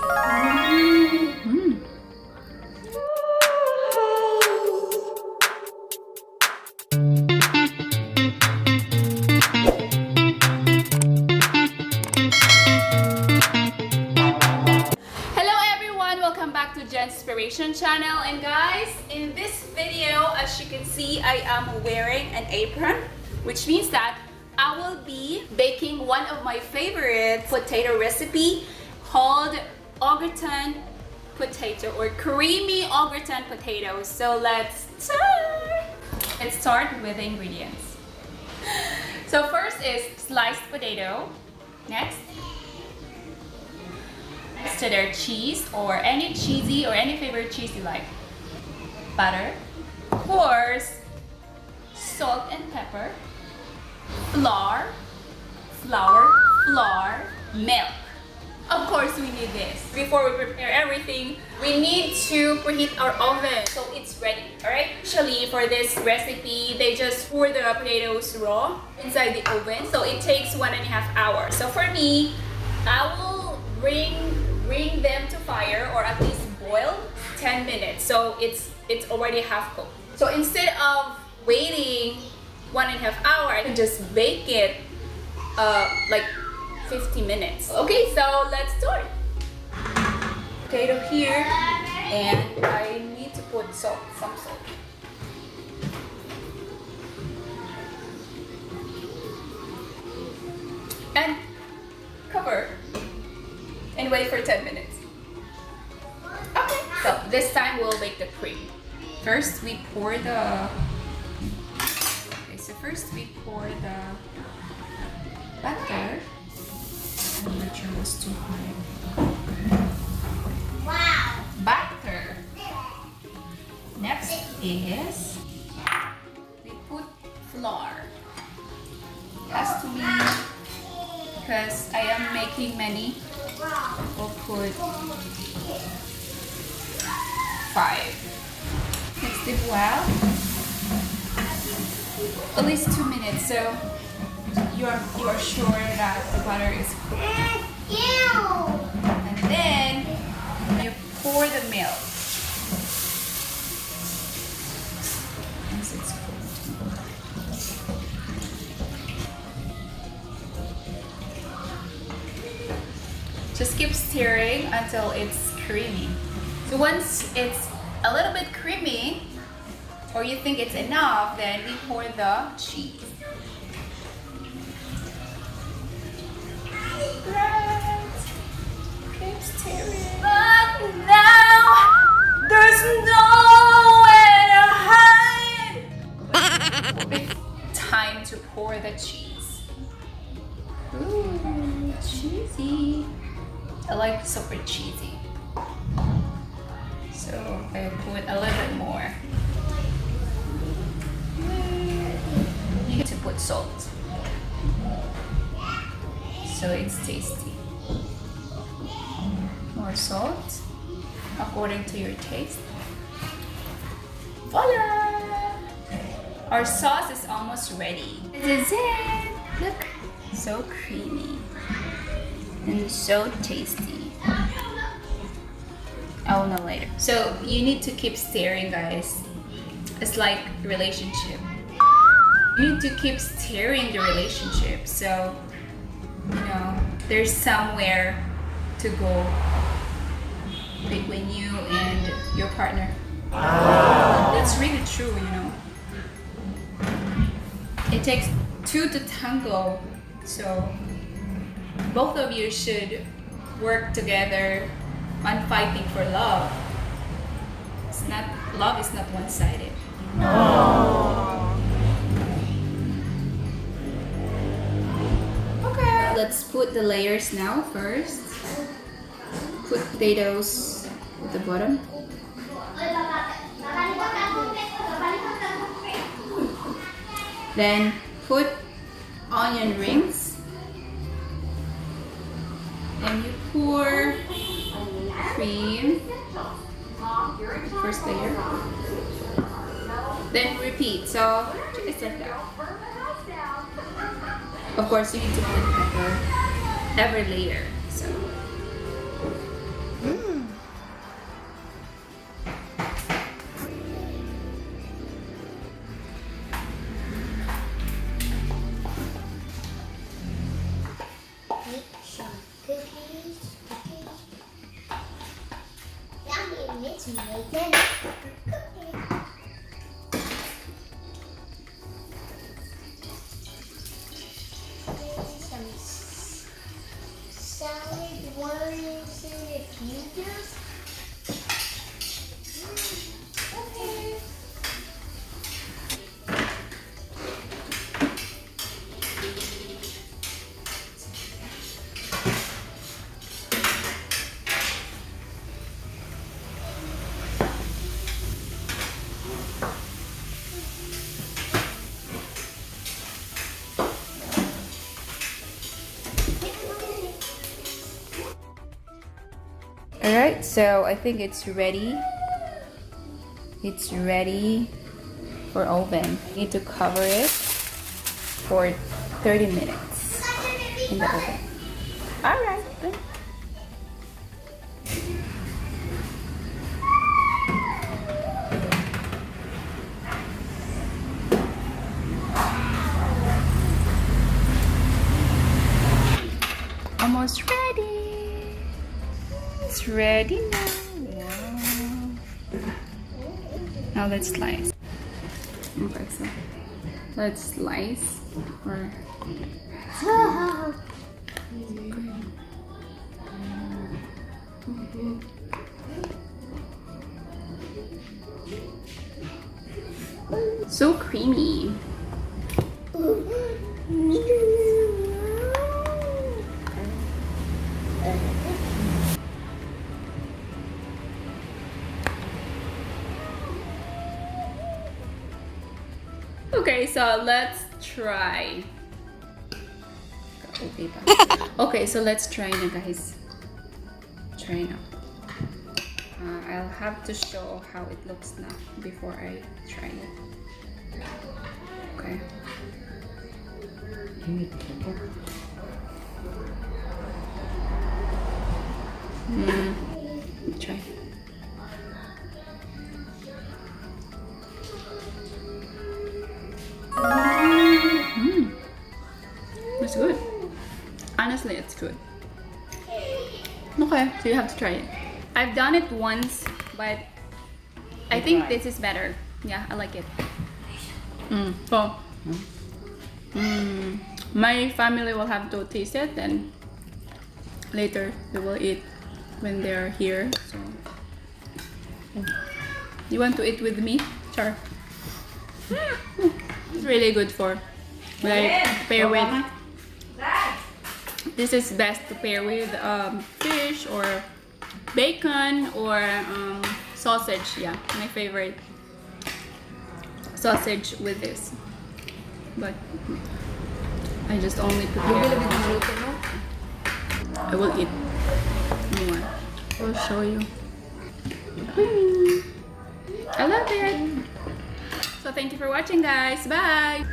Mm. Welcome back to JenSpiration channel, and guys, in this video, as you can see, I am wearing an apron, which means that I will be baking one of my favorite potato recipe called au gratin potato or creamy au gratin potatoes. So let's start with the ingredients. So first is sliced potato. Next, Cheddar cheese or any cheesy or any favorite cheese you like. Butter, of course, salt and pepper, flour, milk. Of course we need this. Before we prepare everything, we need to preheat our oven so it's ready. Alright? Usually for this recipe, they just pour the potatoes raw inside the oven. So it takes 1.5 hours. So for me, I will bring them to fire or at least boil 10 minutes. So it's already half cooked. So instead of waiting 1.5 hours, I can just bake it like 50 minutes. Okay, so let's start. Potato here, and I need to put some salt. And cover and wait for 10 minutes. Okay, so this time we'll make the cream. First we pour the butter. I'm not sure what's too high. Wow! Butter. Next is we put flour. It has to be, because I am making many, we'll put 5. Mix it well. At least 2 minutes, so you are sure that the butter is cooked. And then you pour the milk. Once it's cooked. Just keep stirring until it's creamy. So once it's a little bit creamy, or you think it's enough, then we pour the cheese. Right. Keep stirring. But now there's nowhere to hide. It's time to pour the cheese. Ooh, cheesy. I like super cheesy. So I put a little bit more. You need to put salt, so it's tasty. More salt, according to your taste. Voila! Our sauce is almost ready. This is it. Look, so creamy and so tasty. I'll know later. So you need to keep stirring, guys. It's like a relationship. You need to keep stirring the relationship, so you know there's somewhere to go between you and your partner. That's really true, you know. It takes 2 to tango, so both of you should work together on fighting for love. Love is not one-sided. Okay, let's put the layers now. First, put potatoes at the bottom. Then put onion rings. Then you pour cream, first layer. Then repeat. So just like that. Of course, you need to put pepper every layer. So Salad, ones, and fingers. Okay. Alright, so I think it's ready. It's ready for oven. Need to cover it for 30 minutes in the oven. Alright. Almost ready. It's ready now. Wow. Now let's slice. Okay, so let's slice or so creamy. Okay, so let's try. Okay, so let's try na guys. Try na. I'll have to show how it looks now before I try it. Okay. Try. It's good. Honestly, it's good. Okay, so you have to try it. I've done it once, but I think this is better. Yeah, I like it. So, my family will have to taste it, and later they will eat when they're here. So, you want to eat with me? Sure. It's really good for like pair with. This is best to pair with fish or bacon or sausage. Yeah, my favorite sausage with this. But I just only prepare. I will eat more. I'll show you. I love it. So thank you for watching, guys. Bye.